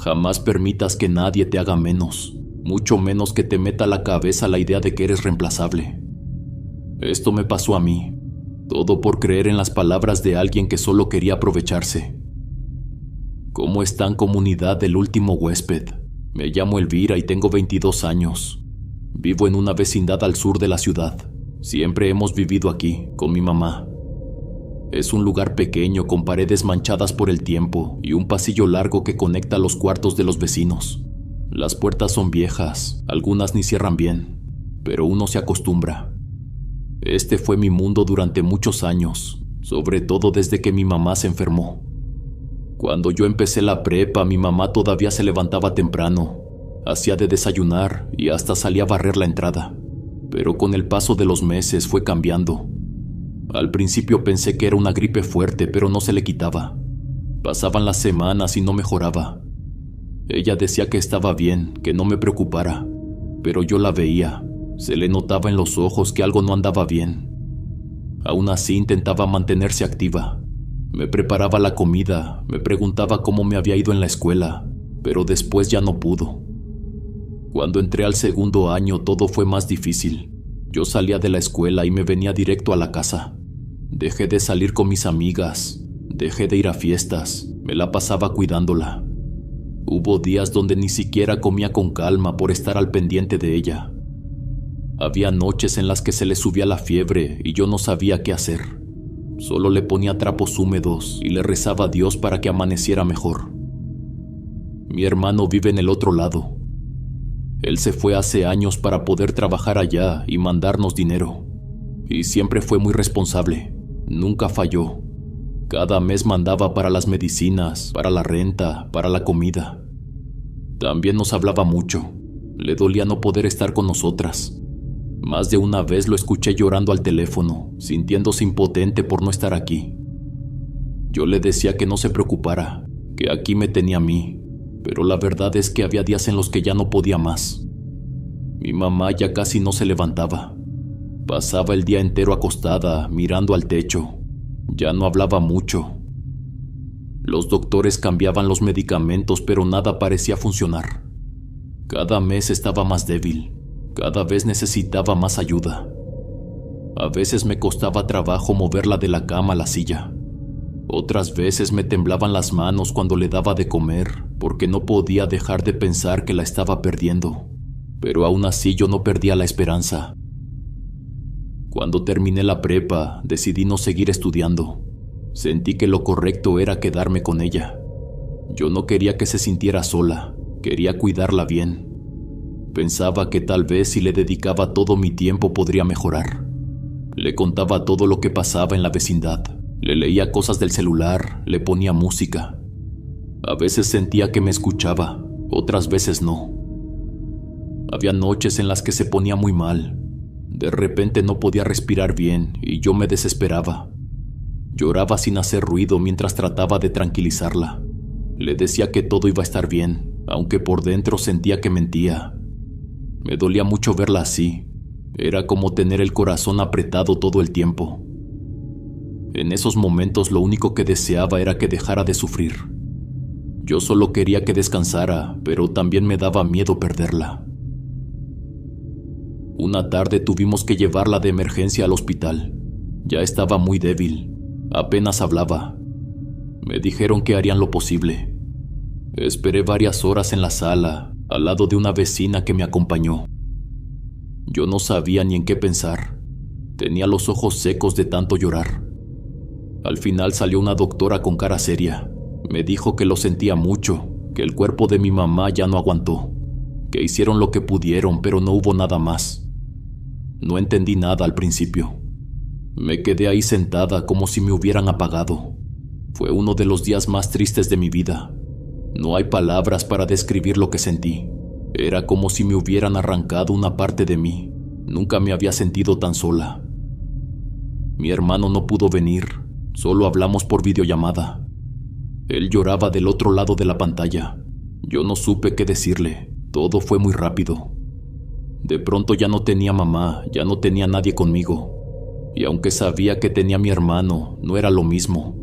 Jamás permitas que nadie te haga menos, mucho menos que te meta a la cabeza la idea de que eres reemplazable. Esto me pasó a mí, todo por creer en las palabras de alguien que solo quería aprovecharse. ¿Cómo están, comunidad del último huésped? Me llamo Elvira y tengo 22 años. Vivo en una vecindad al sur de la ciudad. Siempre hemos vivido aquí, con mi mamá. Es un lugar pequeño con paredes manchadas por el tiempo y un pasillo largo que conecta los cuartos de los vecinos. Las puertas son viejas, algunas ni cierran bien, pero uno se acostumbra. Este fue mi mundo durante muchos años, sobre todo desde que mi mamá se enfermó. Cuando yo empecé la prepa, mi mamá todavía se levantaba temprano, hacía de desayunar y hasta salía a barrer la entrada. Pero con el paso de los meses fue cambiando. Al principio pensé que era una gripe fuerte, pero no se le quitaba. Pasaban las semanas y no mejoraba. Ella decía que estaba bien, que no me preocupara, pero yo la veía. Se le notaba en los ojos que algo no andaba bien. Aún así intentaba mantenerse activa. Me preparaba la comida, me preguntaba cómo me había ido en la escuela, pero después ya no pudo. Cuando entré al segundo año todo fue más difícil. Yo salía de la escuela y me venía directo a la casa. Dejé de salir con mis amigas, dejé de ir a fiestas, me la pasaba cuidándola. Hubo días donde ni siquiera comía con calma por estar al pendiente de ella. Había noches en las que se le subía la fiebre y yo no sabía qué hacer. Solo le ponía trapos húmedos y le rezaba a Dios para que amaneciera mejor. Mi hermano vive en el otro lado. Él se fue hace años para poder trabajar allá y mandarnos dinero. Y siempre fue muy responsable. Nunca falló. Cada mes mandaba para las medicinas, para la renta, para la comida. También nos hablaba mucho. Le dolía no poder estar con nosotras. Más de una vez lo escuché llorando al teléfono, sintiéndose impotente por no estar aquí. Yo le decía que no se preocupara, que aquí me tenía a mí, pero la verdad es que había días en los que ya no podía más. Mi mamá ya casi no se levantaba. Pasaba el día entero acostada, mirando al techo. Ya no hablaba mucho. Los doctores cambiaban los medicamentos, pero nada parecía funcionar. Cada mes estaba más débil. Cada vez necesitaba más ayuda. A veces me costaba trabajo moverla de la cama a la silla. Otras veces me temblaban las manos cuando le daba de comer, porque no podía dejar de pensar que la estaba perdiendo. Pero aún así yo no perdía la esperanza. Cuando terminé la prepa, decidí no seguir estudiando. Sentí que lo correcto era quedarme con ella. Yo no quería que se sintiera sola, quería cuidarla bien. Pensaba que tal vez si le dedicaba todo mi tiempo podría mejorar. Le contaba todo lo que pasaba en la vecindad. Le leía cosas del celular, le ponía música. A veces sentía que me escuchaba, otras veces no. Había noches en las que se ponía muy mal. De repente no podía respirar bien y yo me desesperaba. Lloraba sin hacer ruido mientras trataba de tranquilizarla. Le decía que todo iba a estar bien, aunque por dentro sentía que mentía. Me dolía mucho verla así. Era como tener el corazón apretado todo el tiempo. En esos momentos lo único que deseaba era que dejara de sufrir. Yo solo quería que descansara, pero también me daba miedo perderla. Una tarde tuvimos que llevarla de emergencia al hospital. Ya estaba muy débil. Apenas hablaba. Me dijeron que harían lo posible. Esperé varias horas en la sala, al lado de una vecina que me acompañó. Yo no sabía ni en qué pensar. Tenía los ojos secos de tanto llorar. Al final salió una doctora con cara seria. Me dijo que lo sentía mucho, que el cuerpo de mi mamá ya no aguantó, que hicieron lo que pudieron, pero no hubo nada más. No entendí nada al principio. Me quedé ahí sentada como si me hubieran apagado. Fue uno de los días más tristes de mi vida. No hay palabras para describir lo que sentí. Era como si me hubieran arrancado una parte de mí. Nunca me había sentido tan sola. Mi hermano no pudo venir, solo hablamos por videollamada. Él lloraba del otro lado de la pantalla. Yo no supe qué decirle, todo fue muy rápido. De pronto ya no tenía mamá, ya no tenía nadie conmigo. Y aunque sabía que tenía a mi hermano, no era lo mismo.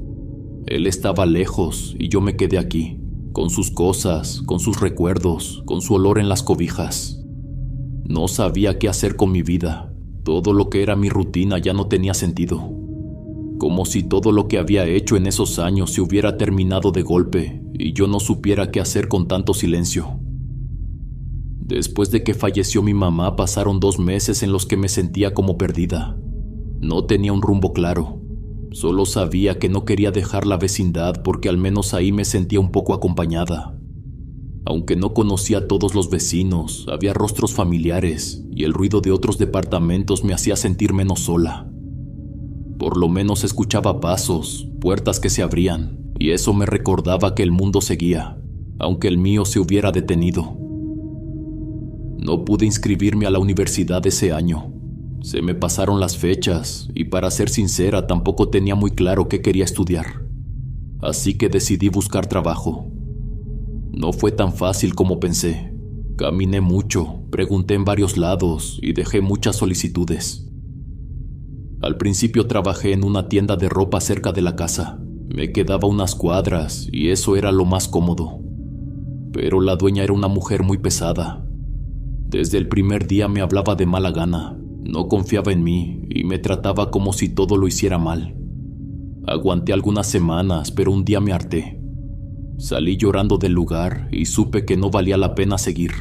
Él estaba lejos y yo me quedé aquí, con sus cosas, con sus recuerdos, con su olor en las cobijas. No sabía qué hacer con mi vida. Todo lo que era mi rutina ya no tenía sentido. Como si todo lo que había hecho en esos años se hubiera terminado de golpe y yo no supiera qué hacer con tanto silencio. Después de que falleció mi mamá pasaron 2 meses en los que me sentía como perdida. No tenía un rumbo claro. Solo sabía que no quería dejar la vecindad porque al menos ahí me sentía un poco acompañada. Aunque no conocía a todos los vecinos, había rostros familiares y el ruido de otros departamentos me hacía sentir menos sola. Por lo menos escuchaba pasos, puertas que se abrían, y eso me recordaba que el mundo seguía, aunque el mío se hubiera detenido. No pude inscribirme a la universidad ese año. Se me pasaron las fechas y, para ser sincera, tampoco tenía muy claro qué quería estudiar. Así que decidí buscar trabajo. No fue tan fácil como pensé. Caminé mucho, pregunté en varios lados y dejé muchas solicitudes. Al principio trabajé en una tienda de ropa cerca de la casa. Me quedaba unas cuadras y eso era lo más cómodo. Pero la dueña era una mujer muy pesada. Desde el primer día me hablaba de mala gana. No confiaba en mí y me trataba como si todo lo hiciera mal. Aguanté algunas semanas, pero un día me harté. Salí llorando del lugar y supe que no valía la pena seguir.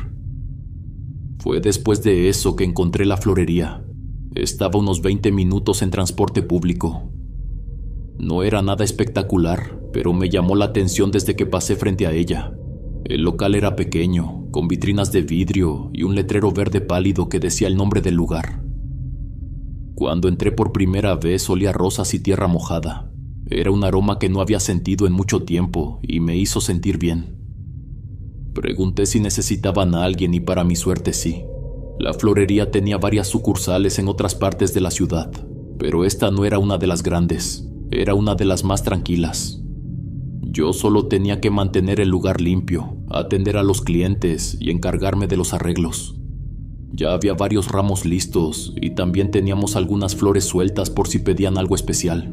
Fue después de eso que encontré la florería. Estaba unos 20 minutos en transporte público. No era nada espectacular, pero me llamó la atención desde que pasé frente a ella. El local era pequeño, con vitrinas de vidrio y un letrero verde pálido que decía el nombre del lugar. Cuando entré por primera vez olía a rosas y tierra mojada. Era un aroma que no había sentido en mucho tiempo y me hizo sentir bien. Pregunté si necesitaban a alguien y para mi suerte sí. La florería tenía varias sucursales en otras partes de la ciudad, pero esta no era una de las grandes, era una de las más tranquilas. Yo solo tenía que mantener el lugar limpio, atender a los clientes y encargarme de los arreglos. Ya había varios ramos listos y también teníamos algunas flores sueltas por si pedían algo especial.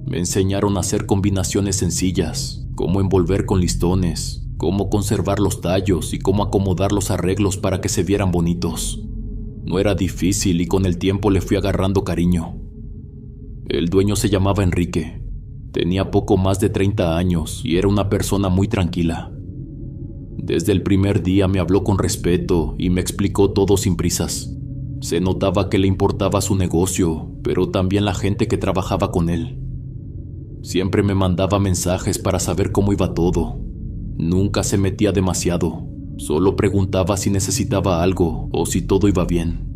Me enseñaron a hacer combinaciones sencillas, cómo envolver con listones, cómo conservar los tallos y cómo acomodar los arreglos para que se vieran bonitos. No era difícil y con el tiempo le fui agarrando cariño. El dueño se llamaba Enrique. Tenía poco más de 30 años y era una persona muy tranquila. Desde el primer día me habló con respeto y me explicó todo sin prisas. Se notaba que le importaba su negocio, pero también la gente que trabajaba con él. Siempre me mandaba mensajes para saber cómo iba todo. Nunca se metía demasiado, solo preguntaba si necesitaba algo o si todo iba bien.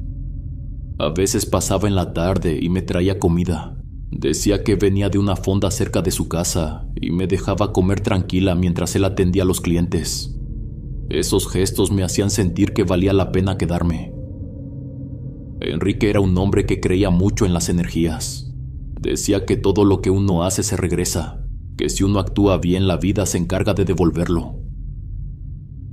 A veces pasaba en la tarde y me traía comida. Decía que venía de una fonda cerca de su casa y me dejaba comer tranquila mientras él atendía a los clientes. Esos gestos me hacían sentir que valía la pena quedarme. Enrique era un hombre que creía mucho en las energías. Decía que todo lo que uno hace se regresa, que si uno actúa bien la vida se encarga de devolverlo.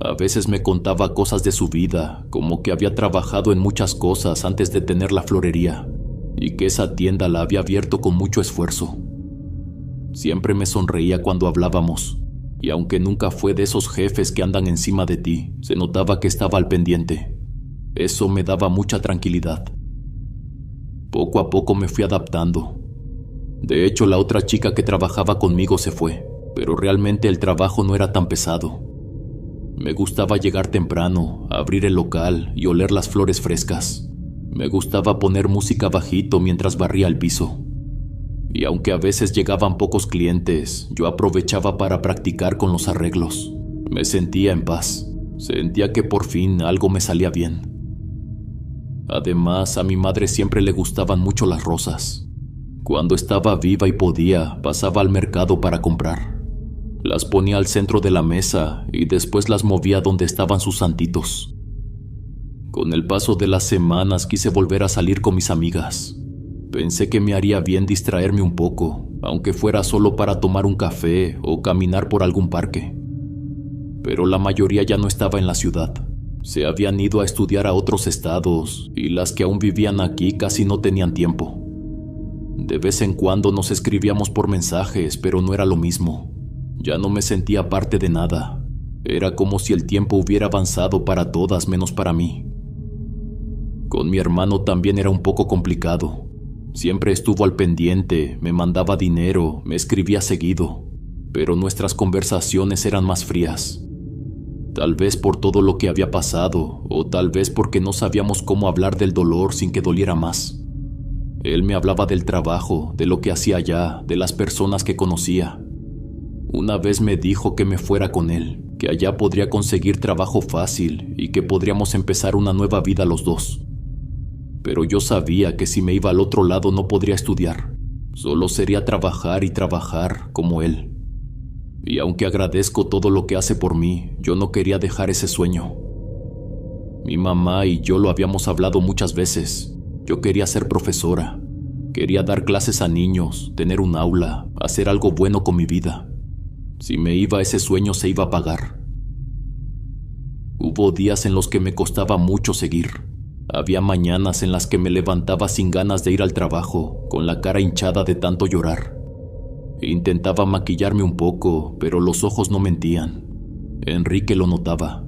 A veces me contaba cosas de su vida, como que había trabajado en muchas cosas antes de tener la florería, y que esa tienda la había abierto con mucho esfuerzo. Siempre me sonreía cuando hablábamos, y aunque nunca fue de esos jefes que andan encima de ti, se notaba que estaba al pendiente. Eso me daba mucha tranquilidad. Poco a poco me fui adaptando. De hecho, la otra chica que trabajaba conmigo se fue, pero realmente el trabajo no era tan pesado. Me gustaba llegar temprano, abrir el local y oler las flores frescas. Me gustaba poner música bajito mientras barría el piso. Y aunque a veces llegaban pocos clientes, yo aprovechaba para practicar con los arreglos. Me sentía en paz. Sentía que por fin algo me salía bien. Además, a mi madre siempre le gustaban mucho las rosas. Cuando estaba viva y podía, pasaba al mercado para comprar. Las ponía al centro de la mesa y después las movía donde estaban sus santitos. Con el paso de las semanas quise volver a salir con mis amigas. Pensé que me haría bien distraerme un poco, aunque fuera solo para tomar un café o caminar por algún parque. Pero la mayoría ya no estaba en la ciudad. Se habían ido a estudiar a otros estados y las que aún vivían aquí casi no tenían tiempo. De vez en cuando nos escribíamos por mensajes, pero no era lo mismo. Ya no me sentía parte de nada. Era como si el tiempo hubiera avanzado para todas menos para mí. Con mi hermano también era un poco complicado. Siempre estuvo al pendiente, me mandaba dinero, me escribía seguido, pero nuestras conversaciones eran más frías. Tal vez por todo lo que había pasado, o tal vez porque no sabíamos cómo hablar del dolor sin que doliera más. Él me hablaba del trabajo, de lo que hacía allá, de las personas que conocía. Una vez me dijo que me fuera con él, que allá podría conseguir trabajo fácil y que podríamos empezar una nueva vida los dos. Pero yo sabía que si me iba al otro lado no podría estudiar, solo sería trabajar y trabajar como él. Y aunque agradezco todo lo que hace por mí, yo no quería dejar ese sueño. Mi mamá y yo lo habíamos hablado muchas veces. Yo quería ser profesora. Quería dar clases a niños, tener un aula, hacer algo bueno con mi vida. Si me iba, ese sueño se iba a pagar. Hubo días en los que me costaba mucho seguir. Había mañanas en las que me levantaba sin ganas de ir al trabajo, con la cara hinchada de tanto llorar. Intentaba maquillarme un poco, pero los ojos no mentían. Enrique lo notaba.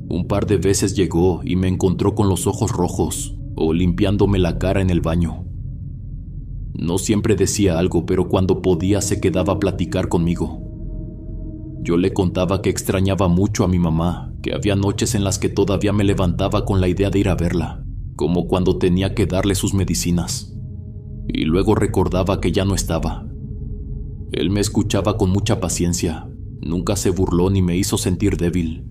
Un par de veces llegó y me encontró con los ojos rojos o limpiándome la cara en el baño. No siempre decía algo, pero cuando podía se quedaba a platicar conmigo. Yo le contaba que extrañaba mucho a mi mamá, que había noches en las que todavía me levantaba con la idea de ir a verla, como cuando tenía que darle sus medicinas. Y luego recordaba que ya no estaba. Él me escuchaba con mucha paciencia, nunca se burló ni me hizo sentir débil.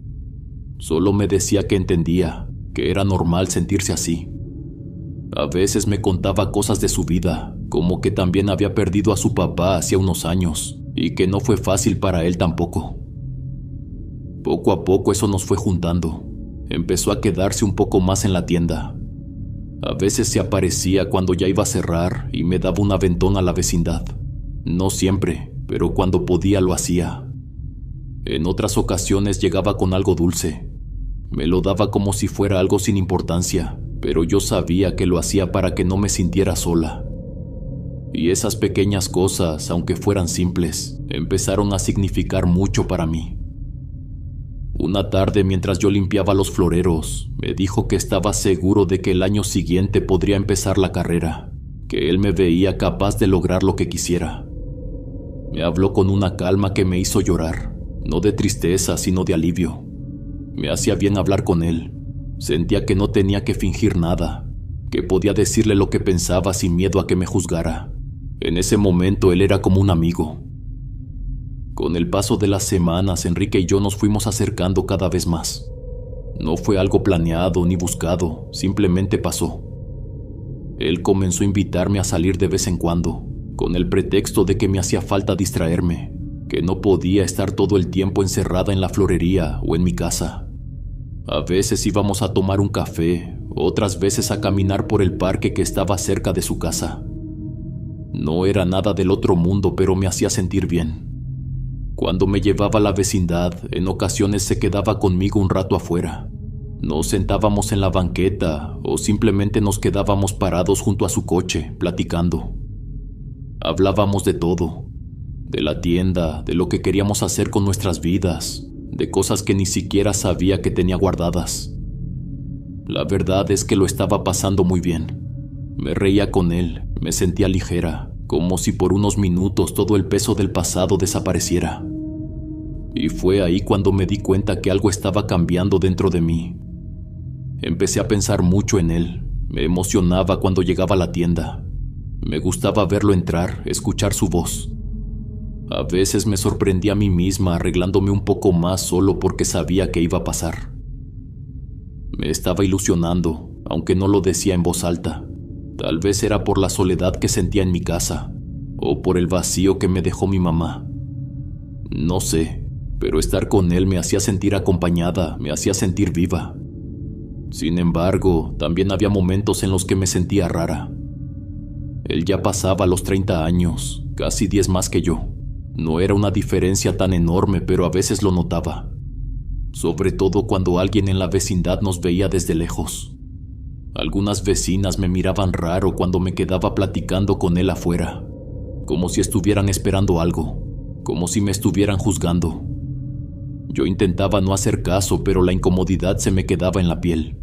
Solo me decía que entendía, que era normal sentirse así. A veces me contaba cosas de su vida, como que también había perdido a su papá hacía unos años, y que no fue fácil para él tampoco. Poco a poco eso nos fue juntando. Empezó a quedarse un poco más en la tienda. A veces se aparecía cuando ya iba a cerrar y me daba un aventón a la vecindad. No siempre, pero cuando podía lo hacía. En otras ocasiones llegaba con algo dulce. Me lo daba como si fuera algo sin importancia, pero yo sabía que lo hacía para que no me sintiera sola. Y esas pequeñas cosas, aunque fueran simples, empezaron a significar mucho para mí. Una tarde, mientras yo limpiaba los floreros, me dijo que estaba seguro de que el año siguiente podría empezar la carrera, que él me veía capaz de lograr lo que quisiera. Me habló con una calma que me hizo llorar, no de tristeza, sino de alivio. Me hacía bien hablar con él. Sentía que no tenía que fingir nada, que podía decirle lo que pensaba sin miedo a que me juzgara. En ese momento él era como un amigo. Con el paso de las semanas, Enrique y yo nos fuimos acercando cada vez más. No fue algo planeado ni buscado, simplemente pasó. Él comenzó a invitarme a salir de vez en cuando, con el pretexto de que me hacía falta distraerme, que no podía estar todo el tiempo encerrada en la florería o en mi casa. A veces íbamos a tomar un café, otras veces a caminar por el parque que estaba cerca de su casa. No era nada del otro mundo, pero me hacía sentir bien. Cuando me llevaba a la vecindad, en ocasiones se quedaba conmigo un rato afuera. Nos sentábamos en la banqueta o simplemente nos quedábamos parados junto a su coche, platicando. Hablábamos de todo, de la tienda, de lo que queríamos hacer con nuestras vidas, de cosas que ni siquiera sabía que tenía guardadas. La verdad es que lo estaba pasando muy bien. Me reía con él, me sentía ligera, como si por unos minutos todo el peso del pasado desapareciera. Y fue ahí cuando me di cuenta que algo estaba cambiando dentro de mí. Empecé a pensar mucho en él, me emocionaba cuando llegaba a la tienda. Me gustaba verlo entrar, escuchar su voz. A veces me sorprendía a mí misma arreglándome un poco más solo porque sabía que iba a pasar. Me estaba ilusionando, aunque no lo decía en voz alta. Tal vez era por la soledad que sentía en mi casa, o por el vacío que me dejó mi mamá. No sé, pero estar con él me hacía sentir acompañada, me hacía sentir viva. Sin embargo, también había momentos en los que me sentía rara. Él ya pasaba los 30 años, casi 10 más que yo. No era una diferencia tan enorme, pero a veces lo notaba. Sobre todo cuando alguien en la vecindad nos veía desde lejos. Algunas vecinas me miraban raro cuando me quedaba platicando con él afuera, como si estuvieran esperando algo. como si me estuvieran juzgando. Yo intentaba no hacer caso, pero la incomodidad se me quedaba en la piel.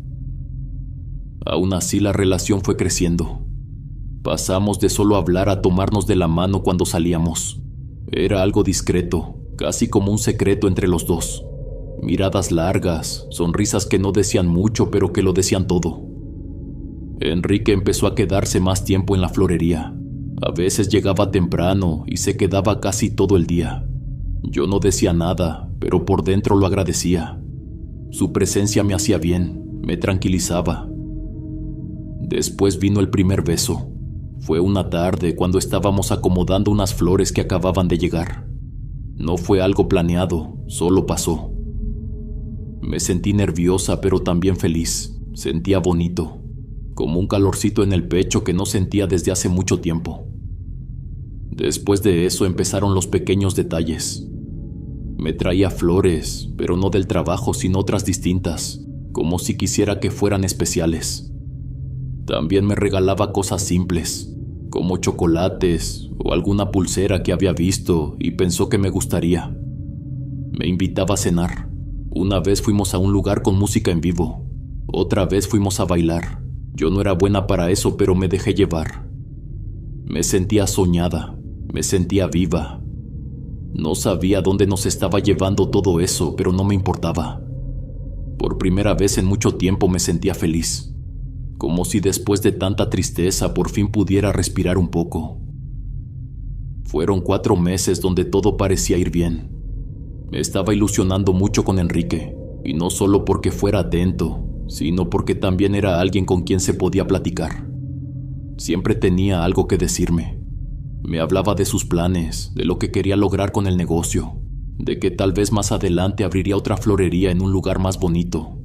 Aún así, la relación fue creciendo. Pasamos de solo hablar a tomarnos de la mano cuando salíamos. Era algo discreto, casi como un secreto entre los dos. Miradas largas, sonrisas que no decían mucho, pero que lo decían todo. Enrique empezó a quedarse más tiempo en la florería. A veces llegaba temprano y se quedaba casi todo el día. Yo no decía nada, pero por dentro lo agradecía. Su presencia me hacía bien, me tranquilizaba. Después vino el primer beso. Fue una tarde cuando estábamos acomodando unas flores que acababan de llegar. No fue algo planeado, solo pasó. Me sentí nerviosa, pero también feliz. Sentía bonito, como un calorcito en el pecho que no sentía desde hace mucho tiempo. Después de eso empezaron los pequeños detalles. Me traía flores, pero no del trabajo, sino otras distintas, como si quisiera que fueran especiales. También me regalaba cosas simples, como chocolates o alguna pulsera que había visto y pensó que me gustaría. Me invitaba a cenar. Una vez fuimos a un lugar con música en vivo. Otra vez fuimos a bailar. Yo no era buena para eso, pero me dejé llevar. Me sentía soñada, me sentía viva. No sabía dónde nos estaba llevando todo eso, pero no me importaba. Por primera vez en mucho tiempo me sentía feliz, como si después de tanta tristeza por fin pudiera respirar un poco. Fueron 4 meses donde todo parecía ir bien. Me estaba ilusionando mucho con Enrique, y no solo porque fuera atento, sino porque también era alguien con quien se podía platicar. Siempre tenía algo que decirme. Me hablaba de sus planes, de lo que quería lograr con el negocio, de que tal vez más adelante abriría otra florería en un lugar más bonito.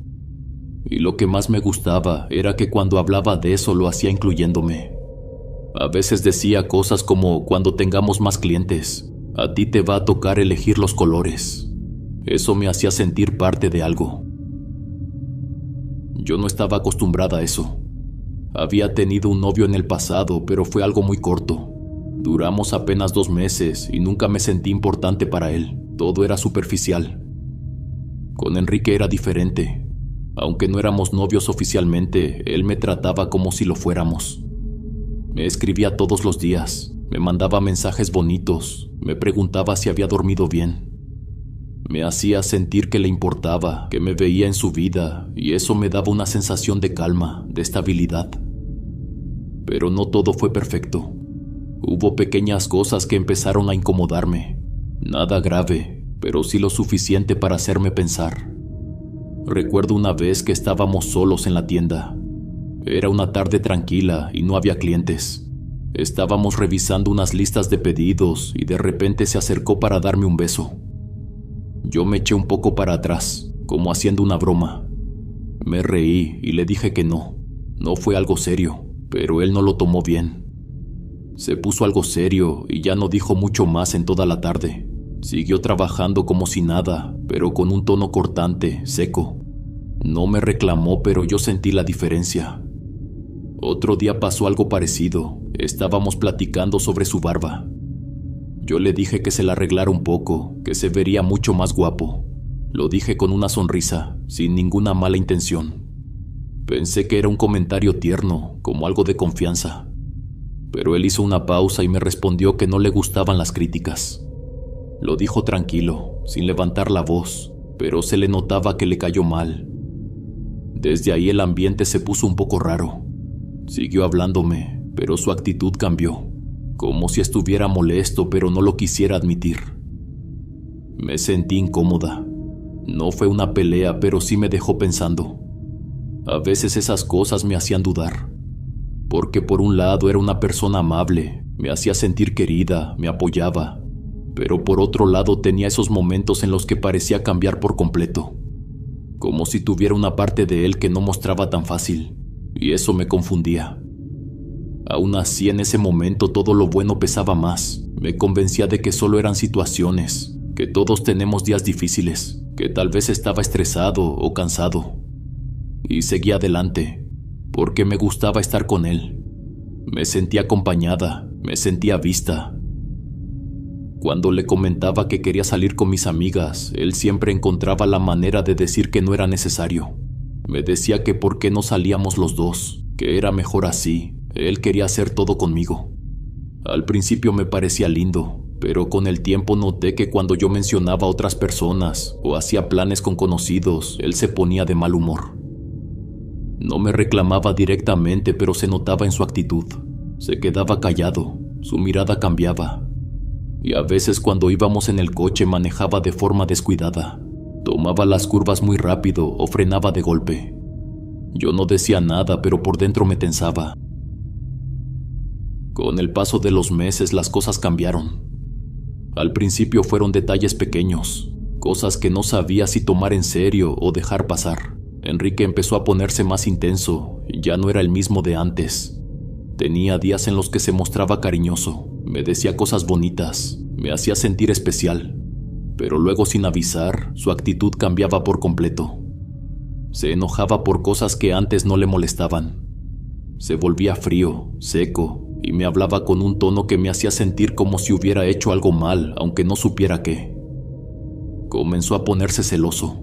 Y lo que más me gustaba era que cuando hablaba de eso lo hacía incluyéndome. A veces decía cosas como: cuando tengamos más clientes, a ti te va a tocar elegir los colores. Eso me hacía sentir parte de algo. Yo no estaba acostumbrada a eso. Había tenido un novio en el pasado, pero fue algo muy corto. Duramos apenas 2 meses y nunca me sentí importante para él. Todo era superficial. Con Enrique era diferente. Aunque no éramos novios oficialmente, él me trataba como si lo fuéramos. Me escribía todos los días, me mandaba mensajes bonitos, me preguntaba si había dormido bien. Me hacía sentir que le importaba, que me veía en su vida, y eso me daba una sensación de calma, de estabilidad. Pero no todo fue perfecto. Hubo pequeñas cosas que empezaron a incomodarme. Nada grave, pero sí lo suficiente para hacerme pensar. Recuerdo una vez que estábamos solos en la tienda. Era una tarde tranquila y no había clientes. Estábamos revisando unas listas de pedidos y de repente se acercó para darme un beso. Yo me eché un poco para atrás, como haciendo una broma. Me reí y le dije que no. No fue algo serio, pero él no lo tomó bien. Se puso algo serio y ya no dijo mucho más en toda la tarde. Siguió trabajando como si nada, pero con un tono cortante, seco. No me reclamó, pero yo sentí la diferencia. Otro día pasó algo parecido. Estábamos platicando sobre su barba. Yo le dije que se la arreglara un poco, que se vería mucho más guapo. Lo dije con una sonrisa, sin ninguna mala intención. Pensé que era un comentario tierno, como algo de confianza. Pero él hizo una pausa y me respondió que no le gustaban las críticas. Lo dijo tranquilo, sin levantar la voz, pero se le notaba que le cayó mal. Desde ahí el ambiente se puso un poco raro. Siguió hablándome, pero su actitud cambió, como si estuviera molesto pero no lo quisiera admitir. Me sentí incómoda. No fue una pelea, pero sí me dejó pensando. A veces esas cosas me hacían dudar, porque por un lado era una persona amable, me hacía sentir querida, me apoyaba, pero por otro lado tenía esos momentos en los que parecía cambiar por completo, como si tuviera una parte de él que no mostraba tan fácil, y eso me confundía. Aún así, en ese momento todo lo bueno pesaba más. Me convencía de que solo eran situaciones, que todos tenemos días difíciles, que tal vez estaba estresado o cansado. Y seguí adelante, porque me gustaba estar con él. Me sentía acompañada, me sentía vista. Cuando le comentaba que quería salir con mis amigas, él siempre encontraba la manera de decir que no era necesario. Me decía que por qué no salíamos los dos, que era mejor así, él quería hacer todo conmigo. Al principio me parecía lindo, pero con el tiempo noté que cuando yo mencionaba a otras personas o hacía planes con conocidos, él se ponía de mal humor. No me reclamaba directamente, pero se notaba en su actitud. Se quedaba callado, su mirada cambiaba. Y a veces cuando íbamos en el coche manejaba de forma descuidada. Tomaba las curvas muy rápido o frenaba de golpe. Yo no decía nada, pero por dentro me tensaba. Con el paso de los meses las cosas cambiaron. Al principio fueron detalles pequeños, cosas que no sabía si tomar en serio o dejar pasar. Enrique empezó a ponerse más intenso, ya no era el mismo de antes. Tenía días en los que se mostraba cariñoso, me decía cosas bonitas, me hacía sentir especial, pero luego sin avisar, su actitud cambiaba por completo. Se enojaba por cosas que antes no le molestaban. Se volvía frío, seco, y me hablaba con un tono que me hacía sentir como si hubiera hecho algo mal, aunque no supiera qué. Comenzó a ponerse celoso.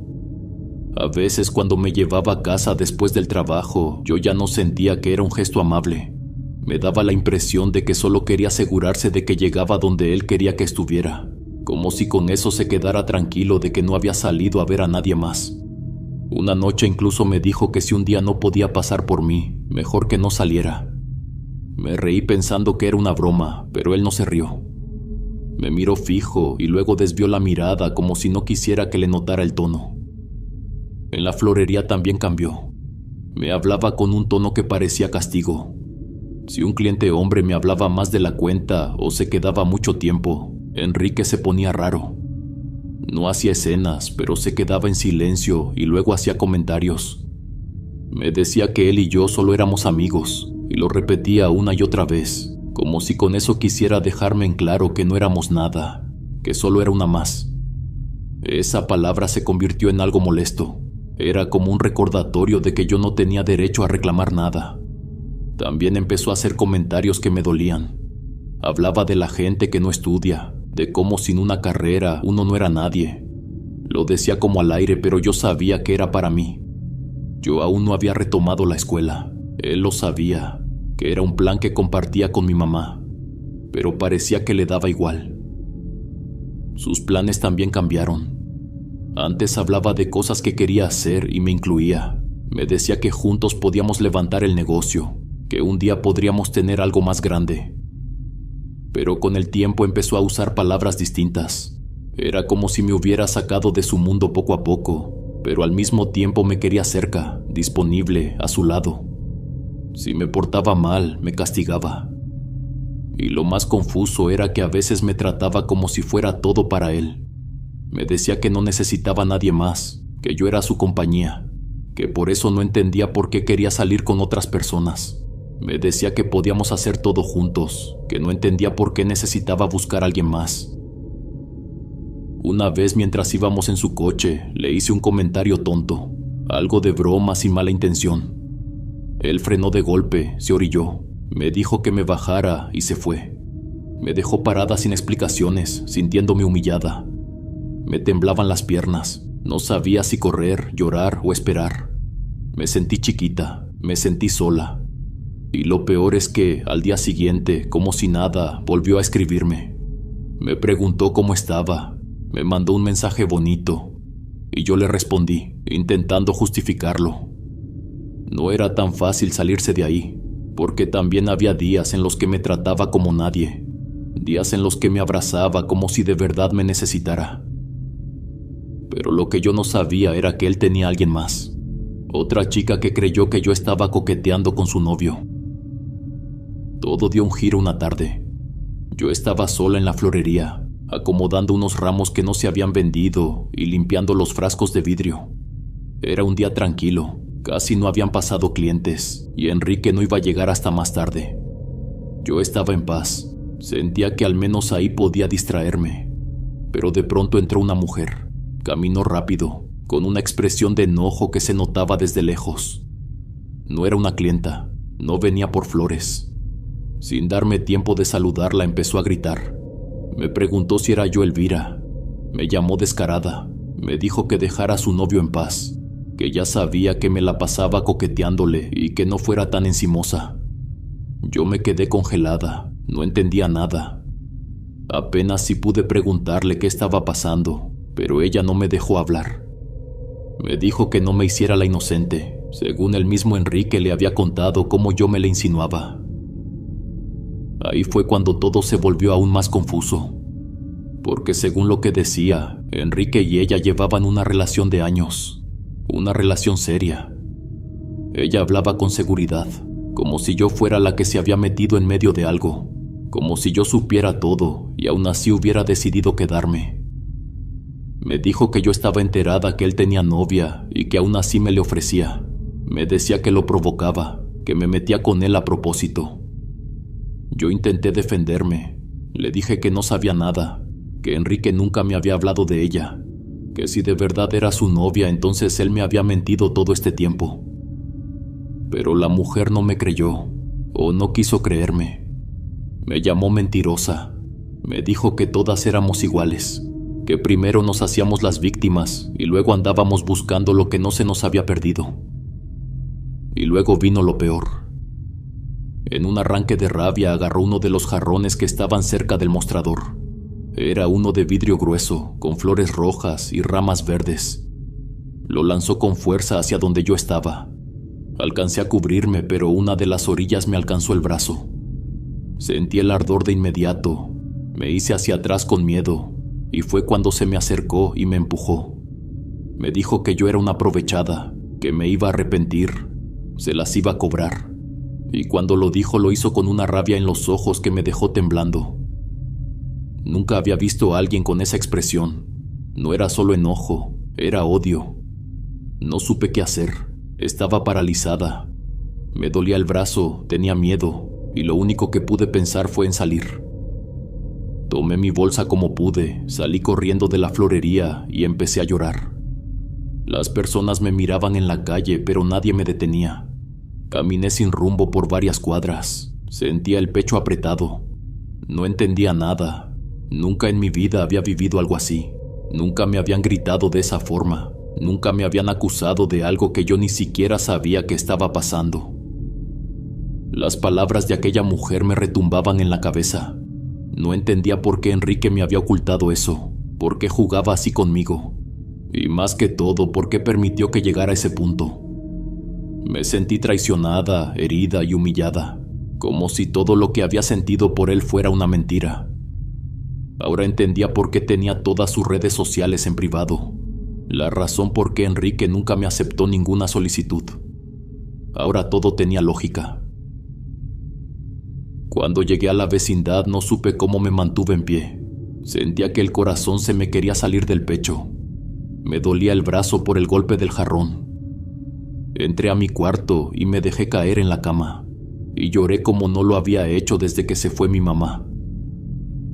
A veces cuando me llevaba a casa después del trabajo, yo ya no sentía que era un gesto amable. Me daba la impresión de que solo quería asegurarse de que llegaba donde él quería que estuviera, como si con eso se quedara tranquilo de que no había salido a ver a nadie más. Una noche incluso me dijo que si un día no podía pasar por mí, mejor que no saliera. Me reí pensando que era una broma, pero él no se rió. Me miró fijo y luego desvió la mirada como si no quisiera que le notara el tono. En la florería también cambió. Me hablaba con un tono que parecía castigo. Si un cliente hombre me hablaba más de la cuenta o se quedaba mucho tiempo, Enrique se ponía raro. No hacía escenas, pero se quedaba en silencio y luego hacía comentarios. Me decía que él y yo solo éramos amigos, y lo repetía una y otra vez, como si con eso quisiera dejarme en claro que no éramos nada, que solo era una más. Esa palabra se convirtió en algo molesto. Era como un recordatorio de que yo no tenía derecho a reclamar nada. También empezó a hacer comentarios que me dolían. Hablaba de la gente que no estudia, de cómo sin una carrera uno no era nadie. Lo decía como al aire, pero yo sabía que era para mí. Yo aún no había retomado la escuela. Él lo sabía, que era un plan que compartía con mi mamá, pero parecía que le daba igual. Sus planes también cambiaron. Antes hablaba de cosas que quería hacer y me incluía. Me decía que juntos podíamos levantar el negocio, que un día podríamos tener algo más grande. Pero con el tiempo empezó a usar palabras distintas. Era como si me hubiera sacado de su mundo poco a poco, pero al mismo tiempo me quería cerca, disponible, a su lado. Si me portaba mal, me castigaba. Y lo más confuso era que a veces me trataba como si fuera todo para él. Me decía que no necesitaba a nadie más, que yo era su compañía, que por eso no entendía por qué quería salir con otras personas. Me decía que podíamos hacer todo juntos, que no entendía por qué necesitaba buscar a alguien más. Una vez mientras íbamos en su coche, le hice un comentario tonto, algo de broma sin mala intención. Él frenó de golpe, se orilló, me dijo que me bajara y se fue. Me dejó parada sin explicaciones, sintiéndome humillada. Me temblaban las piernas, no sabía si correr, llorar o esperar. Me sentí chiquita, me sentí sola. Y lo peor es que, al día siguiente, como si nada, volvió a escribirme. Me preguntó cómo estaba, me mandó un mensaje bonito, y yo le respondí, intentando justificarlo. No era tan fácil salirse de ahí, porque también había días en los que me trataba como nadie, días en los que me abrazaba como si de verdad me necesitara. Pero lo que yo no sabía era que él tenía a alguien más, otra chica que creyó que yo estaba coqueteando con su novio. Todo dio un giro una tarde. Yo estaba sola en la florería, acomodando unos ramos que no se habían vendido y limpiando los frascos de vidrio. Era un día tranquilo, casi no habían pasado clientes y Enrique no iba a llegar hasta más tarde. Yo estaba en paz, sentía que al menos ahí podía distraerme, pero de pronto entró una mujer. Caminó rápido, con una expresión de enojo que se notaba desde lejos. No era una clienta, no venía por flores. Sin darme tiempo de saludarla empezó a gritar. Me preguntó si era yo Elvira. Me llamó descarada. Me dijo que dejara a su novio en paz, que ya sabía que me la pasaba coqueteándole y que no fuera tan encimosa. Yo me quedé congelada, no entendía nada. Apenas si pude preguntarle qué estaba pasando, pero ella no me dejó hablar. Me dijo que no me hiciera la inocente, según el mismo Enrique le había contado cómo yo me le insinuaba. Ahí fue cuando todo se volvió aún más confuso, porque según lo que decía, Enrique y ella llevaban una relación de años, una relación seria. Ella hablaba con seguridad, como si yo fuera la que se había metido en medio de algo, como si yo supiera todo y aún así hubiera decidido quedarme. Me dijo que yo estaba enterada que él tenía novia y que aún así me le ofrecía. Me decía que lo provocaba, que me metía con él a propósito. Yo intenté defenderme. Le dije que no sabía nada, que Enrique nunca me había hablado de ella, que si de verdad era su novia, entonces él me había mentido todo este tiempo. Pero la mujer no me creyó, o no quiso creerme. Me llamó mentirosa. Me dijo que todas éramos iguales, que primero nos hacíamos las víctimas y luego andábamos buscando lo que no se nos había perdido. Y luego vino lo peor. En un arranque de rabia agarró uno de los jarrones que estaban cerca del mostrador. Era uno de vidrio grueso, con flores rojas y ramas verdes. Lo lanzó con fuerza hacia donde yo estaba. Alcancé a cubrirme, pero una de las orillas me alcanzó el brazo. Sentí el ardor de inmediato. Me hice hacia atrás con miedo, y fue cuando se me acercó y me empujó. Me dijo que yo era una aprovechada, que me iba a arrepentir, se las iba a cobrar. Y cuando lo dijo lo hizo con una rabia en los ojos que me dejó temblando. Nunca había visto a alguien con esa expresión. No era solo enojo, era odio. No supe qué hacer, estaba paralizada. Me dolía el brazo, tenía miedo, y lo único que pude pensar fue en salir. Tomé mi bolsa como pude, salí corriendo de la florería y empecé a llorar. Las personas me miraban en la calle, pero nadie me detenía. Caminé sin rumbo por varias cuadras. Sentía el pecho apretado. No entendía nada. Nunca en mi vida había vivido algo así. Nunca me habían gritado de esa forma. Nunca me habían acusado de algo que yo ni siquiera sabía que estaba pasando. Las palabras de aquella mujer me retumbaban en la cabeza. No entendía por qué Enrique me había ocultado eso, por qué jugaba así conmigo, y más que todo, por qué permitió que llegara a ese punto. Me sentí traicionada, herida y humillada, como si todo lo que había sentido por él fuera una mentira. Ahora entendía por qué tenía todas sus redes sociales en privado, la razón por qué Enrique nunca me aceptó ninguna solicitud. Ahora todo tenía lógica. Cuando llegué a la vecindad no supe cómo me mantuve en pie. Sentía que el corazón se me quería salir del pecho. Me dolía el brazo por el golpe del jarrón. Entré a mi cuarto y me dejé caer en la cama, y lloré como no lo había hecho desde que se fue mi mamá.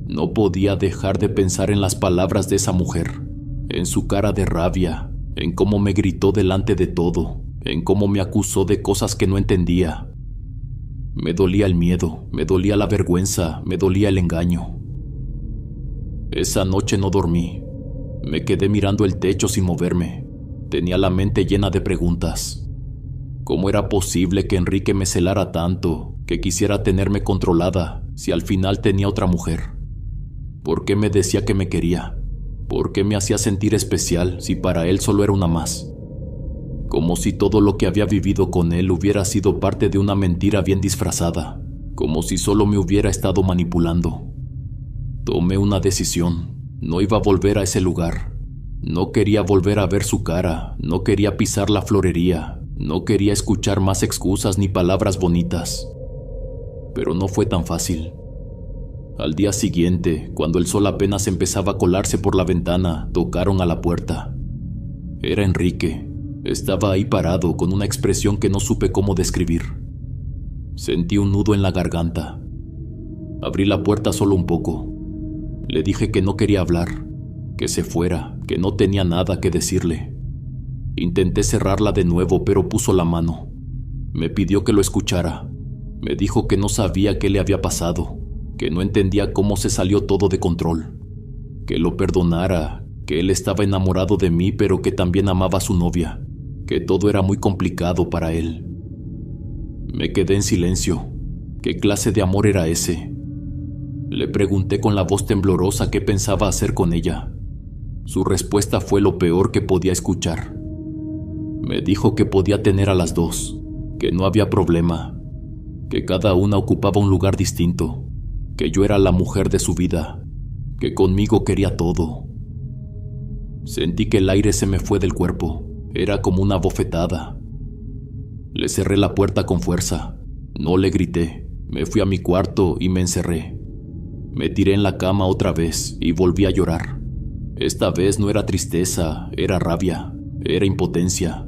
No podía dejar de pensar en las palabras de esa mujer, en su cara de rabia, en cómo me gritó delante de todo, en cómo me acusó de cosas que no entendía. Me dolía el miedo, me dolía la vergüenza, me dolía el engaño. Esa noche no dormí. Me quedé mirando el techo sin moverme. Tenía la mente llena de preguntas. ¿Cómo era posible que Enrique me celara tanto, que quisiera tenerme controlada, si al final tenía otra mujer? ¿Por qué me decía que me quería? ¿Por qué me hacía sentir especial si para él solo era una más? Como si todo lo que había vivido con él hubiera sido parte de una mentira bien disfrazada, como si solo me hubiera estado manipulando. Tomé una decisión. No iba a volver a ese lugar. No quería volver a ver su cara, no quería pisar la florería, no quería escuchar más excusas ni palabras bonitas. Pero no fue tan fácil. Al día siguiente, cuando el sol apenas empezaba a colarse por la ventana, tocaron a la puerta. Era Enrique. Estaba ahí parado con una expresión que no supe cómo describir. Sentí un nudo en la garganta. Abrí la puerta solo un poco. Le dije que no quería hablar, que se fuera, que no tenía nada que decirle. Intenté cerrarla de nuevo, pero puso la mano. Me pidió que lo escuchara. Me dijo que no sabía qué le había pasado, que no entendía cómo se salió todo de control, que lo perdonara, que él estaba enamorado de mí pero que también amaba a su novia, que todo era muy complicado para él. Me quedé en silencio. ¿Qué clase de amor era ese? Le pregunté con la voz temblorosa qué pensaba hacer con ella. Su respuesta fue lo peor que podía escuchar. Me dijo que podía tener a las dos, que no había problema, que cada una ocupaba un lugar distinto, que yo era la mujer de su vida, que conmigo quería todo. Sentí que el aire se me fue del cuerpo, era como una bofetada. Le cerré la puerta con fuerza, no le grité, me fui a mi cuarto y me encerré. Me tiré en la cama otra vez y volví a llorar. Esta vez no era tristeza, era rabia, era impotencia.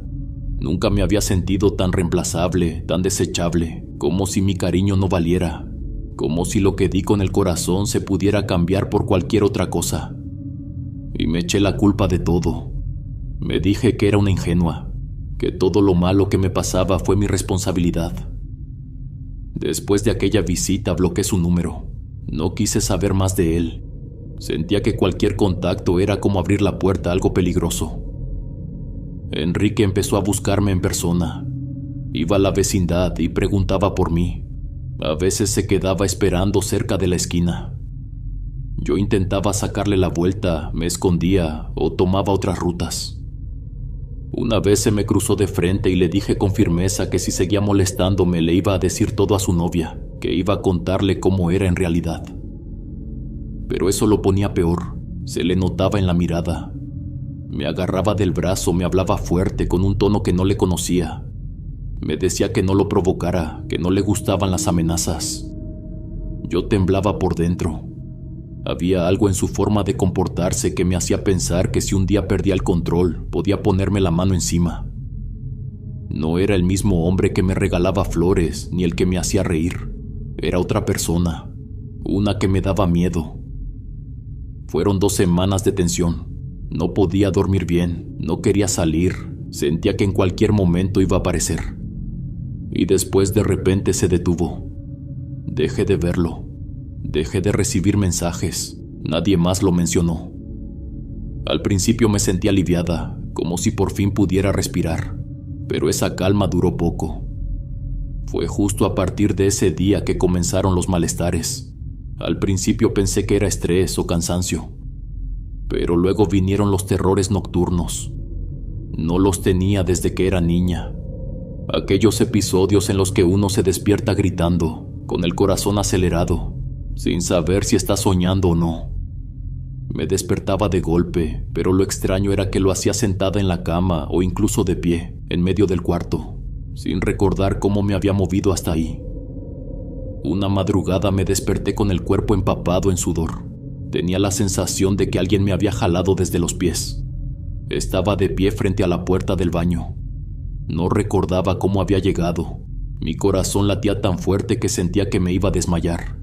Nunca me había sentido tan reemplazable, tan desechable, como si mi cariño no valiera, como si lo que di con el corazón se pudiera cambiar por cualquier otra cosa. Y me eché la culpa de todo. Me dije que era una ingenua, que todo lo malo que me pasaba fue mi responsabilidad. Después de aquella visita bloqueé su número. No quise saber más de él. Sentía que cualquier contacto era como abrir la puerta a algo peligroso. Enrique empezó a buscarme en persona. Iba a la vecindad y preguntaba por mí. A veces se quedaba esperando cerca de la esquina. Yo intentaba sacarle la vuelta, me escondía o tomaba otras rutas. Una vez se me cruzó de frente y le dije con firmeza que si seguía molestándome le iba a decir todo a su novia, que iba a contarle cómo era en realidad. Pero eso lo ponía peor, se le notaba en la mirada. Me agarraba del brazo, me hablaba fuerte con un tono que no le conocía. Me decía que no lo provocara, que no le gustaban las amenazas. Yo temblaba por dentro. Había algo en su forma de comportarse que me hacía pensar que si un día perdía el control, podía ponerme la mano encima. No era el mismo hombre que me regalaba flores, ni el que me hacía reír. Era otra persona, una que me daba miedo. Fueron 2 semanas de tensión. No podía dormir bien, no quería salir, sentía que en cualquier momento iba a aparecer. Y después de repente se detuvo. Dejé de verlo, dejé de recibir mensajes, nadie más lo mencionó. Al principio me sentí aliviada, como si por fin pudiera respirar, pero esa calma duró poco. Fue justo a partir de ese día que comenzaron los malestares. Al principio pensé que era estrés o cansancio, pero luego vinieron los terrores nocturnos. No los tenía desde que era niña. Aquellos episodios en los que uno se despierta gritando, con el corazón acelerado, sin saber si está soñando o no. Me despertaba de golpe, pero lo extraño era que lo hacía sentada en la cama o incluso de pie, en medio del cuarto, sin recordar cómo me había movido hasta ahí. Una madrugada me desperté con el cuerpo empapado en sudor. Tenía la sensación de que alguien me había jalado desde los pies. Estaba de pie frente a la puerta del baño. No recordaba cómo había llegado. Mi corazón latía tan fuerte que sentía que me iba a desmayar.